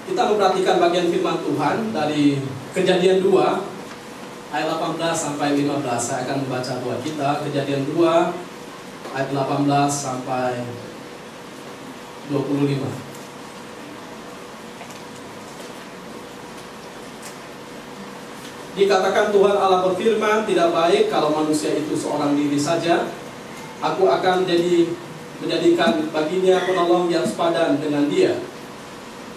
Kita memperhatikan bagian firman Tuhan dari Kejadian 2 ayat 18 sampai 15. Saya akan membaca doa kita. Kejadian 2 ayat 18 sampai 25. Dikatakan Tuhan Allah berfirman, tidak baik kalau manusia itu seorang diri saja. Aku akan menjadikan baginya penolong yang sepadan dengan dia.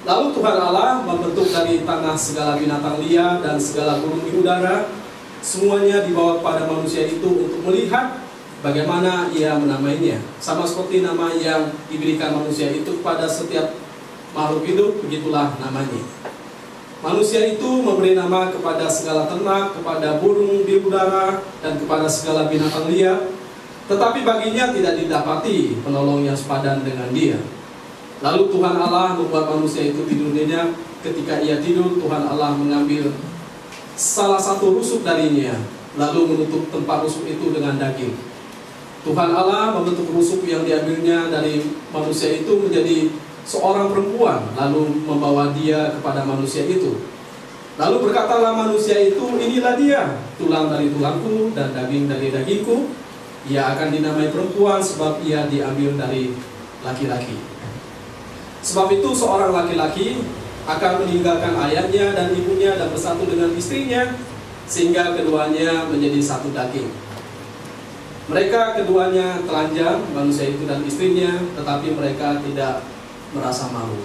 Lalu Tuhan Allah membentuk dari tanah segala binatang liar dan segala burung di udara. Semuanya dibawa kepada manusia itu untuk melihat bagaimana ia menamainya. Sama seperti nama yang diberikan manusia itu kepada setiap makhluk hidup, begitulah namanya. Manusia itu memberi nama kepada segala ternak, kepada burung di udara, dan kepada segala binatang liar. Tetapi baginya tidak didapati penolong yang sepadan dengan dia. Lalu Tuhan Allah membuat manusia itu tidurnya. Ketika ia tidur, Tuhan Allah mengambil salah satu rusuk darinya, lalu menutup tempat rusuk itu dengan daging. Tuhan Allah membentuk rusuk yang diambilnya dari manusia itu menjadi seorang perempuan, lalu membawa dia kepada manusia itu. Lalu berkatalah manusia itu, inilah dia, tulang dari tulangku dan daging dari dagingku. Ia akan dinamai perempuan sebab ia diambil dari laki-laki. Sebab itu seorang laki-laki akan meninggalkan ayahnya dan ibunya dan bersatu dengan istrinya, sehingga keduanya menjadi satu daging. Mereka keduanya telanjang, manusia itu dan istrinya, tetapi mereka tidak merasa malu.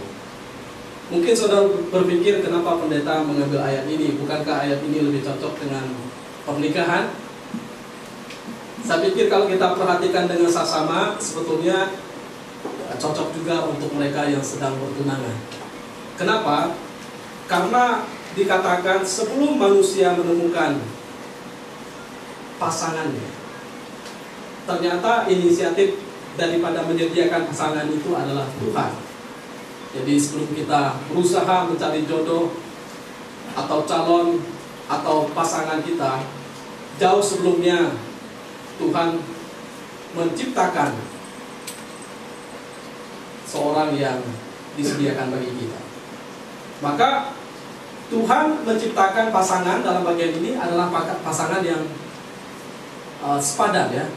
Mungkin saudara berpikir, kenapa pendeta mengambil ayat ini? Bukankah ayat ini lebih cocok dengan pernikahan? Saya pikir kalau kita perhatikan dengan saksama, sebetulnya cocok juga untuk mereka yang sedang bertunangan. Kenapa? Karena dikatakan sebelum manusia menemukan pasangannya, ternyata inisiatif daripada menyediakan pasangan itu adalah Tuhan. Jadi sebelum kita berusaha mencari jodoh atau calon atau pasangan kita, jauh sebelumnya Tuhan menciptakan seorang yang disediakan bagi kita. Maka Tuhan menciptakan pasangan dalam bagian ini adalah pasangan yang sepadan, ya.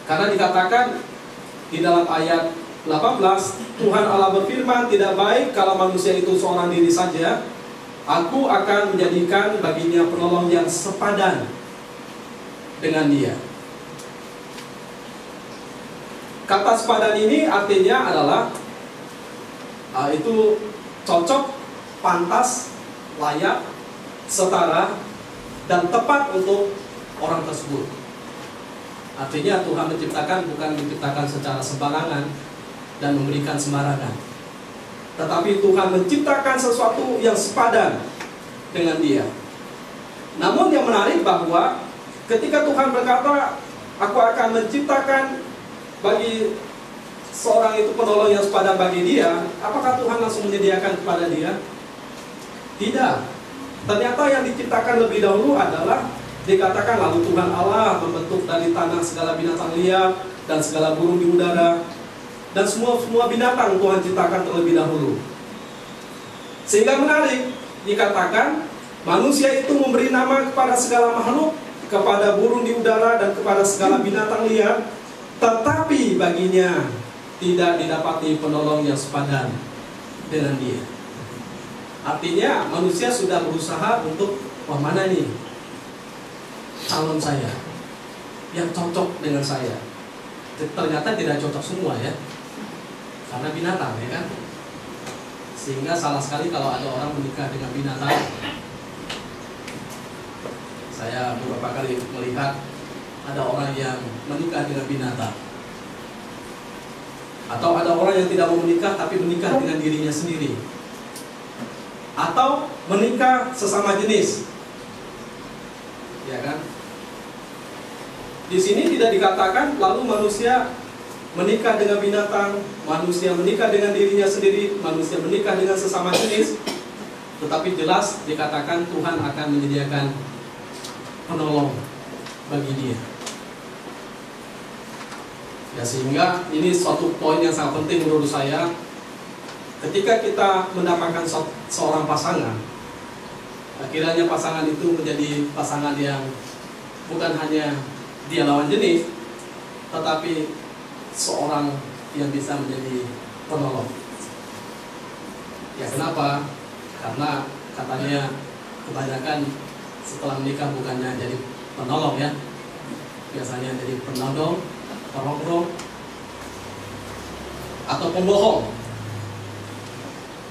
Karena dikatakan di dalam ayat 18, Tuhan Allah berfirman, tidak baik kalau manusia itu seorang diri saja. Aku akan menjadikan baginya penolong yang sepadan dengan dia. Kata sepadan ini artinya adalah itu cocok, pantas, layak, setara, dan tepat untuk orang tersebut. Artinya Tuhan menciptakan bukan menciptakan secara sembarangan dan memberikan sembarangan, tetapi Tuhan menciptakan sesuatu yang sepadan dengan dia. Namun yang menarik bahwa ketika Tuhan berkata, aku akan menciptakan bagi seorang itu penolong yang sepadan bagi dia, apakah Tuhan langsung menyediakan kepada dia? Tidak. Ternyata yang diciptakan lebih dahulu adalah dikatakan, lalu Tuhan Allah membentuk dari tanah segala binatang liar dan segala burung di udara, dan semua binatang Tuhan ciptakan terlebih dahulu. Sehingga menarik, dikatakan manusia itu memberi nama kepada segala makhluk, kepada burung di udara dan kepada segala binatang liar, tetapi baginya tidak didapati penolong yang sepadan dengan dia. Artinya manusia sudah berusaha untuk, wah, mana nih calon saya yang cocok dengan saya. Ternyata tidak cocok semua, ya, karena binatang, ya kan. Sehingga salah sekali kalau ada orang menikah dengan binatang. Saya beberapa kali melihat ada orang yang menikah dengan binatang, atau ada orang yang tidak mau menikah tapi menikah dengan dirinya sendiri, atau menikah sesama jenis, ya kan. Di sini tidak dikatakan lalu manusia menikah dengan binatang, manusia menikah dengan dirinya sendiri, manusia menikah dengan sesama jenis, tetapi jelas dikatakan Tuhan akan menyediakan penolong bagi dia. Ya, sehingga ini suatu poin yang sangat penting menurut saya. ketika kita mendapatkan seorang pasangan, kiranya pasangan itu menjadi pasangan yang bukan hanya dia lawan jenis, tetapi seorang yang bisa menjadi penolong. Ya, kenapa? Karena katanya kebanyakan setelah menikah bukannya jadi penolong ya, biasanya jadi penodong, perokok, atau pembohong.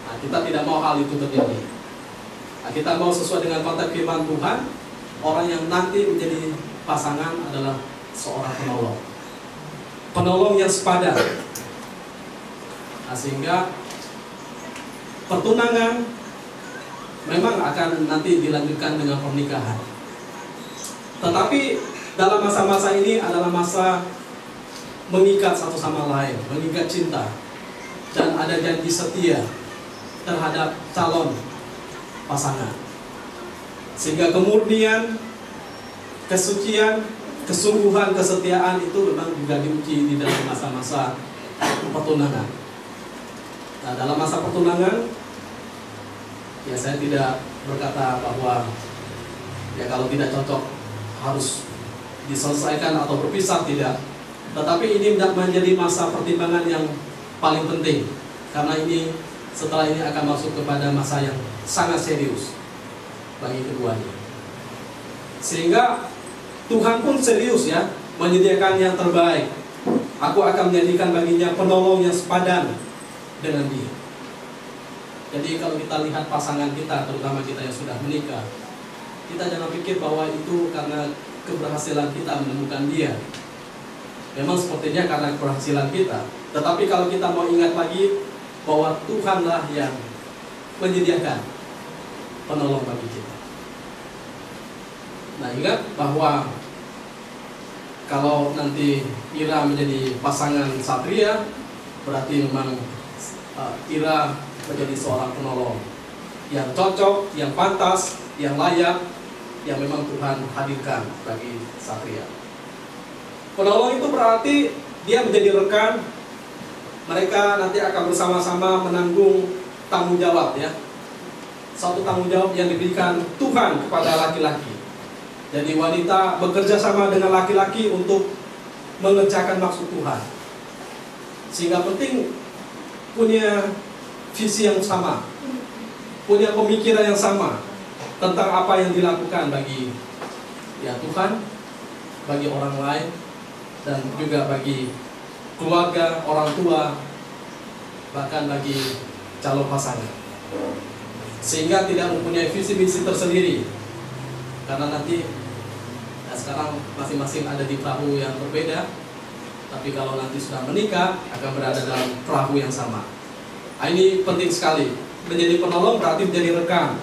Nah, kita tidak mau hal itu terjadi. Nah, kita mau sesuai dengan konteks firman Tuhan, orang yang nanti menjadi pasangan adalah seorang penolong, penolong yang sepadan. Nah, sehingga pertunangan memang akan nanti dilanjutkan dengan pernikahan. Tetapi dalam masa-masa ini adalah masa mengikat satu sama lain, mengikat cinta, dan ada janji setia terhadap calon pasangan. Sehingga kemurnian, kesucian, kesungguhan, kesetiaan itu memang juga diuji di dalam masa-masa pertunangan. Nah, dalam masa pertunangan, ya saya tidak berkata bahwa ya kalau tidak cocok harus diselesaikan atau berpisah, tidak. Tetapi ini menjadi masa pertimbangan yang paling penting, karena ini setelah ini akan masuk kepada masa yang sangat serius bagi keduanya. Sehingga Tuhan pun serius ya, menyediakan yang terbaik. Aku akan menjadikan baginya penolong yang sepadan dengan dia. Jadi kalau kita lihat pasangan kita, terutama kita yang sudah menikah, kita jangan pikir bahwa itu karena keberhasilan kita menemukan dia. Memang sepertinya karena keberhasilan kita. Tetapi kalau kita mau ingat lagi bahwa Tuhanlah yang menyediakan penolong bagi kita. Nah, ingat bahwa kalau nanti Ira menjadi pasangan Satria, berarti memang Ira menjadi seorang penolong yang cocok, yang pantas, yang layak, yang memang Tuhan hadirkan bagi Satria. Penolong itu berarti dia menjadi rekan. Mereka nanti akan bersama-sama menanggung tanggung jawab ya. Satu tanggung jawab yang diberikan Tuhan kepada laki-laki. Jadi wanita bekerja sama dengan laki-laki untuk mengerjakan maksud Tuhan. Sehingga penting punya visi yang sama, punya pemikiran yang sama tentang apa yang dilakukan bagi ya Tuhan, bagi orang lain, dan juga bagi keluarga, orang tua, bahkan bagi calon pasangan. Sehingga tidak mempunyai visi-visi tersendiri, karena nanti ya sekarang masing-masing ada di perahu yang berbeda, tapi kalau nanti sudah menikah akan berada dalam perahu yang sama. Nah, ini penting sekali. Menjadi penolong berarti menjadi rekan.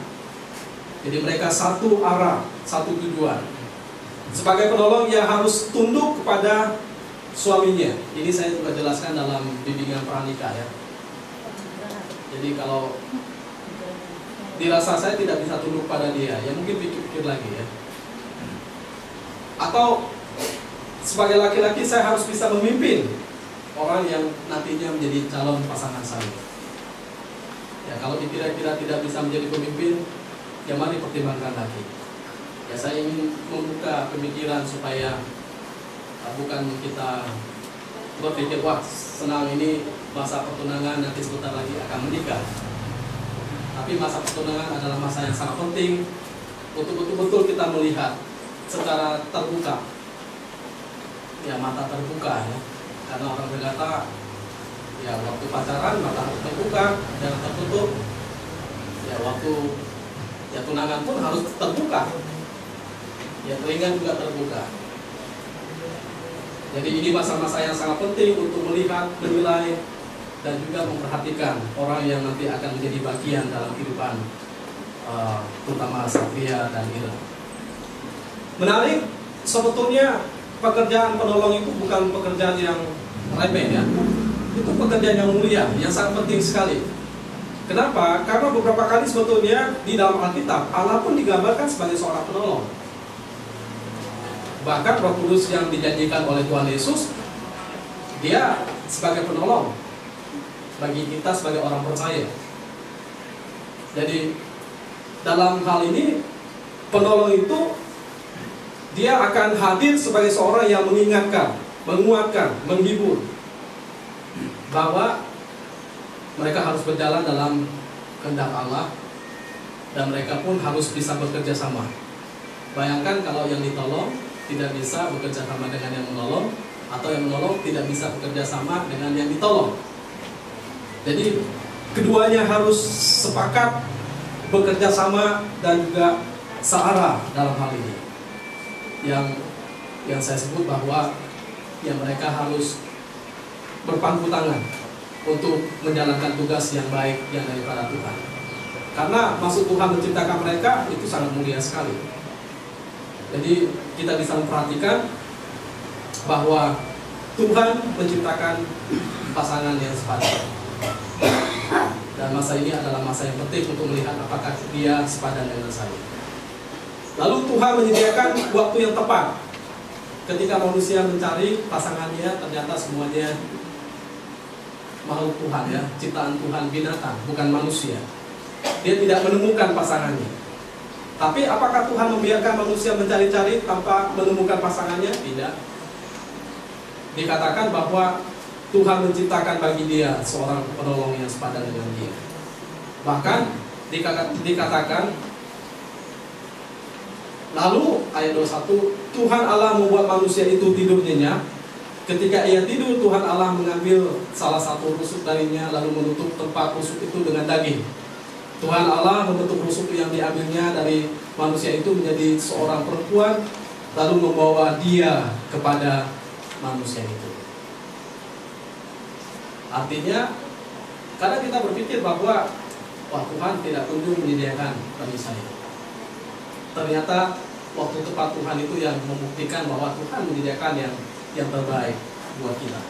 Jadi mereka satu arah, satu tujuan. Sebagai penolong ia harus tunduk kepada suaminya. Ini saya juga jelaskan dalam bimbingan pranikah ya. Jadi kalau dirasa saya tidak bisa tunduk pada dia, ya mungkin pikir-pikir lagi ya. Atau sebagai laki-laki saya harus bisa memimpin orang yang nantinya menjadi calon pasangan saya. Ya, kalau kira-kira tidak bisa menjadi pemimpin, ya mari pertimbangkan lagi. Ya, saya ingin membuka pemikiran supaya bukan kita berpikir wah senang ini masa pertunangan, nanti sebentar lagi akan menikah. Tapi masa pertunangan adalah masa yang sangat penting untuk betul-betul kita melihat secara terbuka. Ya, mata terbuka ya. Karena orang berkata ya waktu pacaran mata harus terbuka, jangan tertutup. Ya waktu ya tunangan pun harus terbuka. Ya telinga juga terbuka. Jadi ini masa-masa yang sangat penting untuk melihat, menilai, dan juga memperhatikan orang yang nanti akan menjadi bagian dalam kehidupan terutama Satria dan Ira. Menarik, sebetulnya pekerjaan penolong itu bukan pekerjaan yang remeh ya. Itu pekerjaan yang mulia, yang sangat penting sekali. Kenapa? Karena beberapa kali sebetulnya di dalam Alkitab Allah pun digambarkan sebagai seorang penolong. Bahkan Roh Kudus yang dijanjikan oleh Tuhan Yesus, dia sebagai penolong. bagi kita sebagai orang percaya. Jadi dalam hal ini penolong itu dia akan hadir sebagai seorang yang mengingatkan, menguatkan, menghibur bahwa mereka harus berjalan dalam kehendak Allah dan mereka pun harus bisa bekerja sama. Bayangkan kalau yang ditolong tidak bisa bekerja sama dengan yang menolong, atau yang menolong tidak bisa bekerja sama dengan yang ditolong. Jadi keduanya harus sepakat bekerja sama dan juga searah dalam hal ini. Yang saya sebut bahwa mereka harus berpangku tangan untuk menjalankan tugas yang baik yang daripada Tuhan. Karena maksud Tuhan menciptakan mereka itu sangat mulia sekali. Jadi kita bisa memperhatikan bahwa Tuhan menciptakan pasangan yang sepadan. Dan masa ini adalah masa yang penting untuk melihat apakah dia sepadan dengan saya. Lalu Tuhan menyediakan waktu yang tepat. Ketika manusia mencari pasangannya, ternyata semuanya makhluk Tuhan, ya, ciptaan Tuhan, binatang, bukan manusia. Dia tidak menemukan pasangannya. Tapi apakah Tuhan membiarkan manusia mencari-cari tanpa menemukan pasangannya? Tidak. Dikatakan bahwa Tuhan menciptakan bagi dia seorang penolong yang sepadan dengan dia. Bahkan dikatakan, lalu ayat 21, Tuhan Allah membuat manusia itu tidur nyenyak. Ketika ia tidur, Tuhan Allah mengambil salah satu rusuk darinya, lalu menutup tempat rusuk itu dengan daging. Tuhan Allah membentuk rusuk yang diambilnya dari manusia itu menjadi seorang perempuan, lalu membawa dia kepada manusia itu. Artinya, kadang kita berpikir bahwa wah, Tuhan tidak kunjung menyediakan bagi saya. Ternyata waktu tepat Tuhan itu yang membuktikan bahwa Tuhan menyediakan yang terbaik buat kita.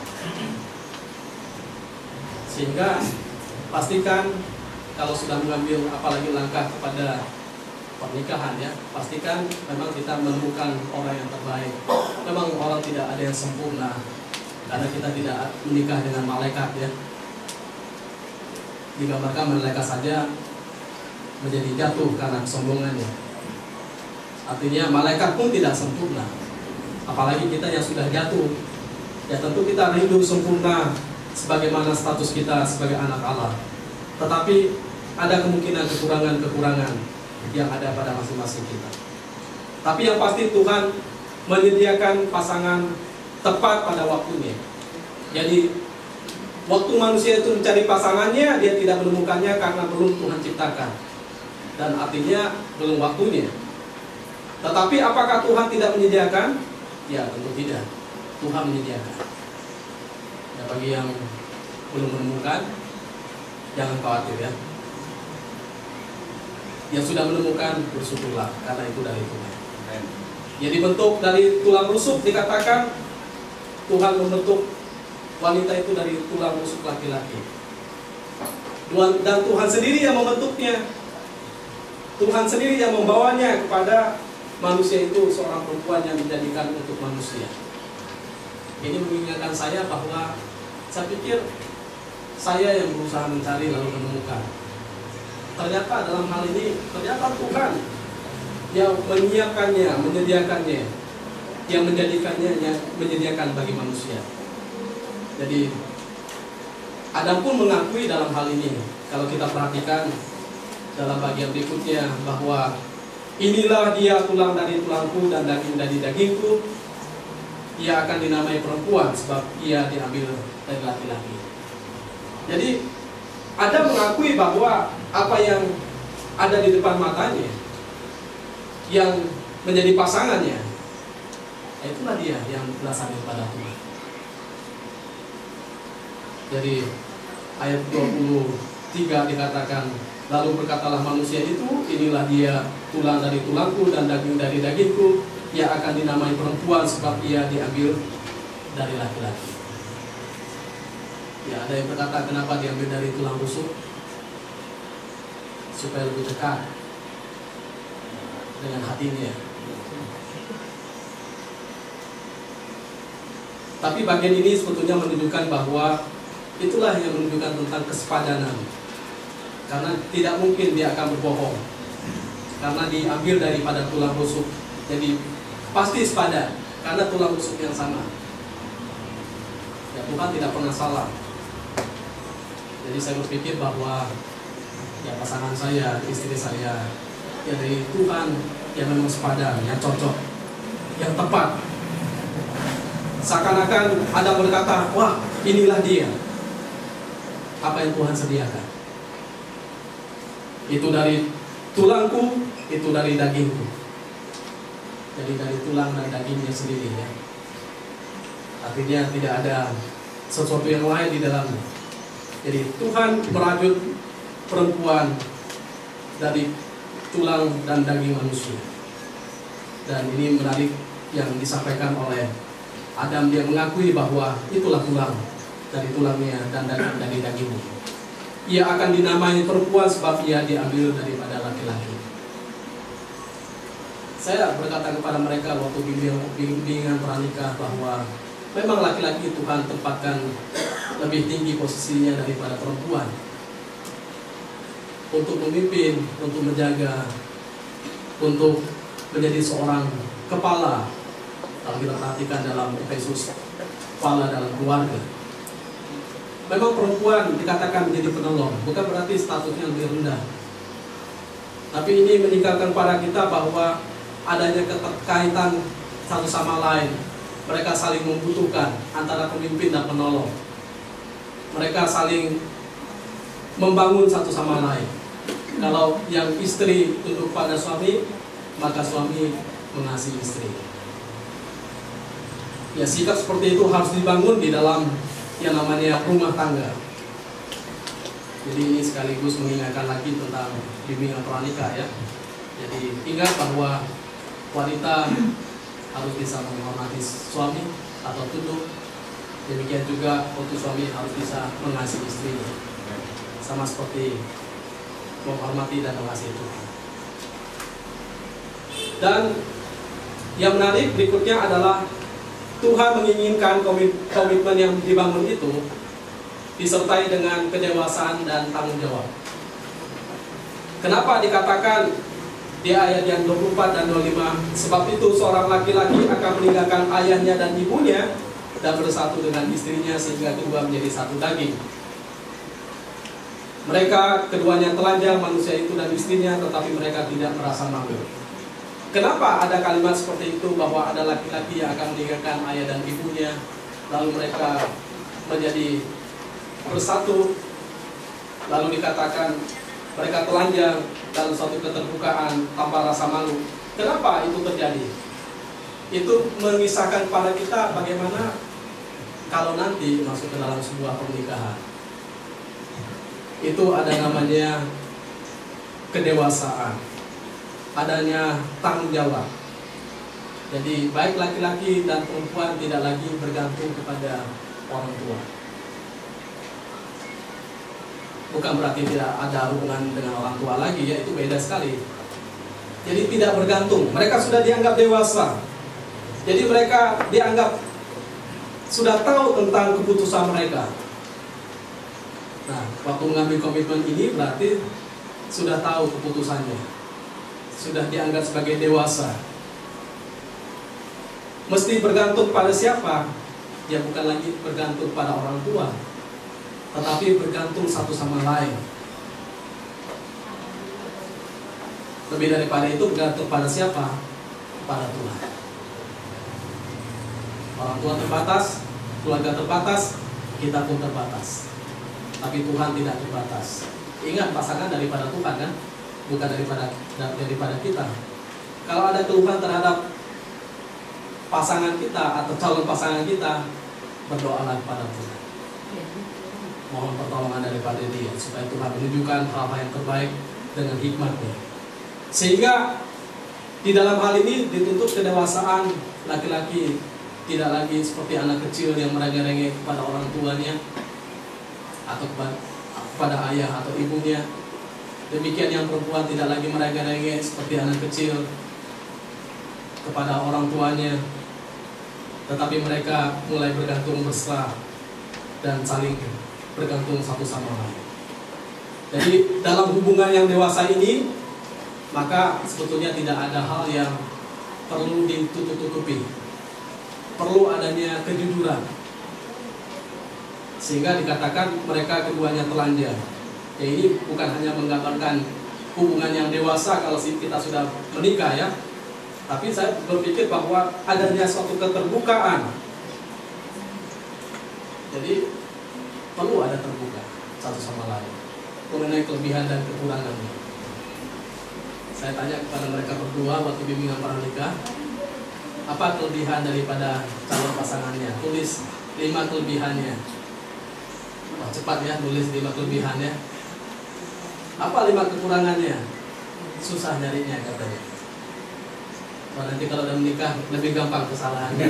Sehingga pastikan kalau sudah mengambil apalagi langkah kepada pernikahan, ya, pastikan memang kita menemukan orang yang terbaik. Memang orang tidak ada yang sempurna, karena kita tidak menikah dengan malaikat, ya. Digambarkan malaikat saja menjadi jatuh karena kesombongannya. Artinya malaikat pun tidak sempurna, apalagi kita yang sudah jatuh. Ya tentu kita rindu sempurna sebagaimana status kita sebagai anak Allah. Tetapi ada kemungkinan kekurangan-kekurangan yang ada pada masing-masing kita. Tapi yang pasti Tuhan menyediakan pasangan tepat pada waktunya. Jadi waktu manusia itu mencari pasangannya, dia tidak menemukannya karena belum Tuhan ciptakan. Dan artinya belum waktunya. Tetapi apakah Tuhan tidak menyediakan? Ya tentu tidak. Tuhan menyediakan. Ya, bagi yang belum menemukan, jangan khawatir, ya. Yang sudah menemukan, bersyukurlah, karena itu dari Tuhan. Ya, dibentuk dari tulang rusuk, dikatakan Tuhan membentuk wanita itu dari tulang rusuk laki-laki. Dan Tuhan sendiri yang membentuknya. Tuhan sendiri yang membawanya kepada manusia itu, seorang perempuan yang dijadikan untuk manusia. Ini mengingatkan saya bahwa saya pikir saya yang berusaha mencari lalu menemukan. Ternyata dalam hal ini, ternyata Tuhan yang menyiapkannya, menyediakannya, yang menjadikannya, yang menyediakan bagi manusia. Jadi Adam pun mengakui dalam hal ini. Kalau kita perhatikan dalam bagian berikutnya, bahwa inilah dia tulang dari tulangku dan daging dari dagingku. Ia akan dinamai perempuan sebab ia diambil dari laki-laki. Jadi Adam mengakui bahwa apa yang ada di depan matanya, yang menjadi pasangannya, itulah dia yang berasal daripada Tuhan. Jadi ayat 23 dikatakan, lalu berkatalah manusia itu, inilah dia tulang dari tulangku dan daging dari dagingku. Ia akan dinamai perempuan sebab ia diambil dari laki-laki. Ya, ada yang berkata kenapa diambil dari tulang rusuk? Supaya lebih dekat dengan hatinya. Tapi bagian ini sebetulnya menunjukkan bahwa itulah yang menunjukkan tentang kesepadanan. Karena tidak mungkin dia akan berbohong, karena diambil daripada tulang rusuk. Jadi pasti sepadan, karena tulang rusuk yang sama. Ya, Tuhan tidak pernah salah. Jadi saya berpikir bahwa ya pasangan saya, istri saya, ya dari Tuhan yang memang sepadan, yang cocok, yang tepat. Seakan-akan ada berkata, wah inilah dia, apa yang Tuhan sediakan. Itu dari tulangku, itu dari dagingku. Jadi dari tulang dan dagingnya sendiri ya. Artinya tidak ada sesuatu yang lain di dalamnya. Jadi Tuhan merajut perempuan dari tulang dan daging manusia. Dan ini menarik yang disampaikan oleh Adam. Dia mengakui bahwa itulah tulang dari tulangnya dan daging dari dagingnya. Ia akan dinamai perempuan sebab ia diambil daripada laki-laki. Saya berkata kepada mereka waktu bimbingan pranikah bahwa memang laki-laki Tuhan tempatkan lebih tinggi posisinya daripada perempuan, untuk memimpin, untuk menjaga, untuk menjadi seorang kepala. Kalau kita perhatikan dalam Efesus, kepala dalam keluarga. Memang perempuan dikatakan menjadi penolong, bukan berarti statusnya lebih rendah. Tapi ini meninggalkan pada kita bahwa adanya keterkaitan satu sama lain. Mereka saling membutuhkan antara pemimpin dan penolong. Mereka saling membangun satu sama lain. Kalau yang istri tunduk pada suami, maka suami mengasihi istri. Ya, sikap seperti itu harus dibangun di dalam yang namanya rumah tangga. Jadi ini sekaligus mengingatkan lagi tentang bimbingan pranikah ya. Jadi ingat bahwa wanita harus bisa menghormati suami atau tunduk. Demikian juga untuk suami harus bisa mengasihi istrinya. Sama seperti menghormati dan mengasihi Tuhan. Dan yang menarik berikutnya adalah Tuhan menginginkan komitmen yang dibangun itu disertai dengan kedewasaan dan tanggung jawab. Kenapa dikatakan di ayat yang 24 dan 25, sebab itu seorang laki-laki akan meninggalkan ayahnya dan ibunya dan bersatu dengan istrinya sehingga kedua menjadi satu daging. Mereka keduanya telanjang, manusia itu dan istrinya, tetapi mereka tidak merasa malu. Kenapa ada kalimat seperti itu, bahwa ada laki-laki yang akan meninggalkan ayah dan ibunya, lalu mereka menjadi bersatu, lalu dikatakan mereka telanjang dalam suatu keterbukaan tanpa rasa malu. Kenapa itu terjadi? Itu mengisahkan kepada kita bagaimana kalau nanti masuk ke dalam sebuah pernikahan, itu ada namanya kedewasaan, adanya tanggung jawab. Jadi baik laki-laki dan perempuan tidak lagi bergantung kepada orang tua. Bukan berarti tidak ada hubungan dengan orang tua lagi, ya, itu beda sekali. Jadi tidak bergantung, mereka sudah dianggap dewasa. Jadi mereka dianggap sudah tahu tentang keputusan mereka. Nah, waktu mengambil komitmen ini berarti sudah tahu keputusannya, sudah dianggap sebagai dewasa. Mesti bergantung pada siapa? Ya, bukan lagi bergantung pada orang tua, tetapi bergantung satu sama lain. Lebih daripada itu, bergantung pada siapa? Pada Tuhan. Orang tua terbatas, keluarga terbatas, kita pun terbatas. Tapi Tuhan tidak terbatas. Ingat, pasangan daripada Tuhan kan, bukan daripada kita. Kalau ada keluhan terhadap pasangan kita atau calon pasangan kita, berdoalah kepada Tuhan. Mohon pertolongan daripada Dia supaya Tuhan menunjukkan hal-hal yang terbaik dengan hikmat-Nya. Sehingga di dalam hal ini dituntut kedewasaan laki-laki, tidak lagi seperti anak kecil yang merengek-rengek kepada orang tuanya atau kepada ayah atau ibunya. Demikian yang perempuan tidak lagi merengek-rengek seperti anak kecil kepada orang tuanya, tetapi mereka mulai bergantung mesra dan saling bergantung satu sama lain. Jadi dalam hubungan yang dewasa ini, maka sebetulnya tidak ada hal yang perlu ditutup-tutupi. Perlu adanya kejujuran. Sehingga dikatakan mereka keduanya telanjang. Ya, ini bukan hanya menggambarkan hubungan yang dewasa kalau kita sudah menikah ya. Tapi saya berpikir bahwa adanya suatu keterbukaan. Jadi perlu ada terbuka satu sama lain mengenai kelebihan dan kekurangannya. Saya tanya kepada mereka berdua waktu bimbingan pranikah, apa kelebihan daripada calon pasangannya? Tulis 5 kelebihannya. Wah, cepat ya, tulis 5 kelebihannya. Apa 5 kekurangannya? Susah nyarinya katanya. Wah, nanti kalau udah menikah lebih gampang kesalahannya.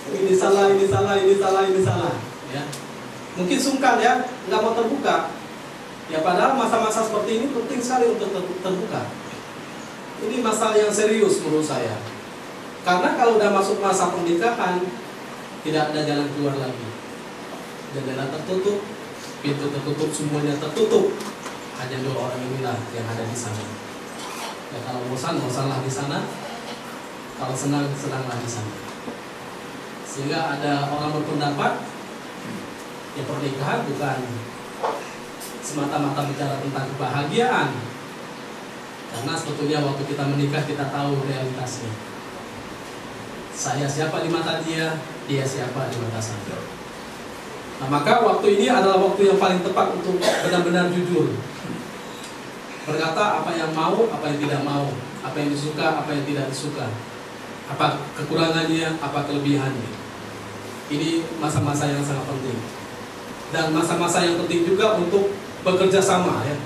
Ini salah, ini salah, ini salah, ini salah. Ya, mungkin sungkan ya, nggak mau terbuka. Ya padahal masa-masa seperti ini penting sekali untuk terbuka. Ini masalah yang serius menurut saya. Karena kalau udah masuk masa pernikahan, tidak ada jalan keluar lagi. Jendela tertutup, pintu tertutup, semuanya tertutup. Hanya 2 orang inilah yang ada di sana. Ya kalau bosan, bosanlah di sana. Kalau senang, senanglah di sana. Sehingga ada orang berpendapat, ya pernikahan bukan semata-mata bicara tentang kebahagiaan. Karena sebetulnya waktu kita menikah kita tahu realitasnya. Saya siapa di mata dia, dia siapa di mata saya. Nah maka waktu ini adalah waktu yang paling tepat untuk benar-benar jujur. Berkata apa yang mau, apa yang tidak mau, apa yang disuka, apa yang tidak disuka, apa kekurangannya, apa kelebihannya. Ini masa-masa yang sangat penting. Dan masa-masa yang penting juga untuk bekerja sama ya,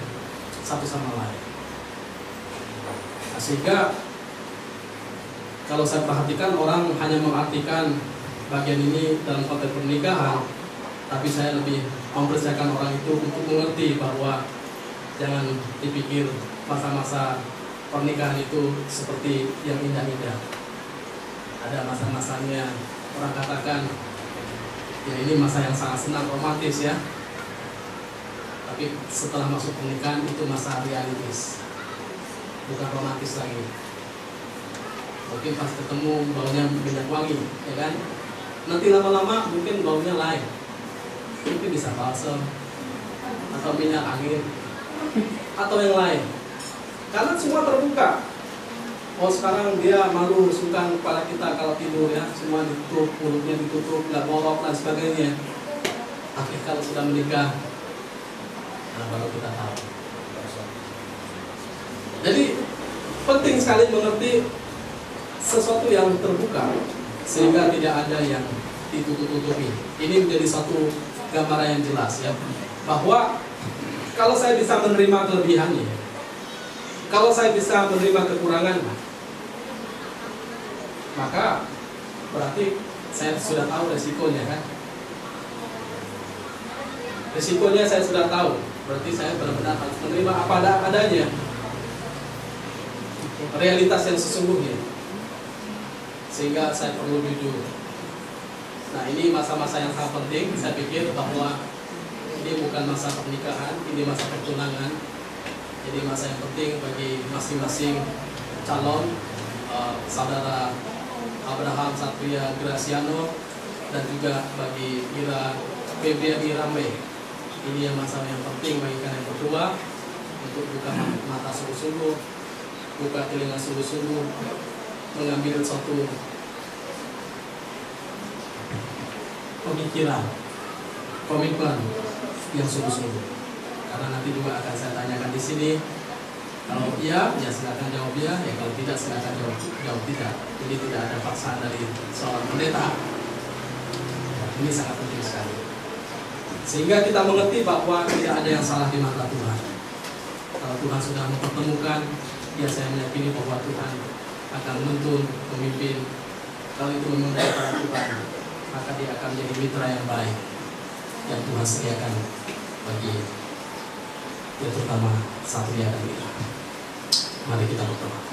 satu sama lain. Nah, sehingga kalau saya perhatikan orang hanya mengartikan bagian ini dalam konteks pernikahan, tapi saya lebih mempersiapkan orang itu untuk mengerti bahwa jangan dipikir masa-masa pernikahan itu seperti yang indah-indah. Ada masa-masanya, orang katakan ya ini masa yang sangat senang, romantis ya. Tapi setelah masuk pernikahan itu masa realitis, bukan romantis lagi. Mungkin pas ketemu baunya minyak wangi, ya kan? Nanti lama-lama mungkin baunya lain. Mungkin bisa balsam atau minyak angin atau yang lain. Karena semua terbuka. Oh sekarang dia malu sungkan kepala kita kalau tidur ya, semua ditutup, mulutnya ditutup, nggak borok dan sebagainya. Tapi kalau sudah menikah, nah baru kita tahu. Jadi penting sekali mengerti sesuatu yang terbuka sehingga tidak ada yang ditutup-tutupi. Ini menjadi satu gambaran yang jelas ya, bahwa kalau saya bisa menerima kelebihannya, kalau saya bisa menerima kekurangannya, maka berarti saya sudah tahu resikonya kan. Resikonya saya sudah tahu, berarti saya benar-benar harus menerima apa adanya, realitas yang sesungguhnya. Sehingga saya perlu jujur. Nah ini masa-masa yang sangat penting. Saya pikir bahwa ini bukan masa pernikahan, ini masa pertunangan. Jadi masa yang penting bagi masing-masing calon, saudara Abraham Satria Graciano dan juga bagi Ira Febriani Rambe. Ini yang masa yang penting bagi kalian berdua untuk buka mata sungguh-sungguh, buka telinga sungguh-sungguh, mengambil suatu pemikiran, komitmen yang sungguh-sungguh. Karena nanti juga akan saya tanyakan di sini. Kalau iya, ya silakan jawab ya. Ya kalau tidak, silakan jawab tidak. Jadi tidak ada paksaan dari seorang pendeta. Ini sangat penting sekali. Sehingga kita mengerti bahwa tidak ada yang salah di mata Tuhan. Kalau Tuhan sudah mempertemukan, ya saya meyakini bahwa Tuhan akan menuntun, memimpin. Kalau itu memang dari Tuhan, maka dia akan menjadi mitra yang baik yang Tuhan sediakan bagi yang terutama Satria dan kita. Mari kita berdoa.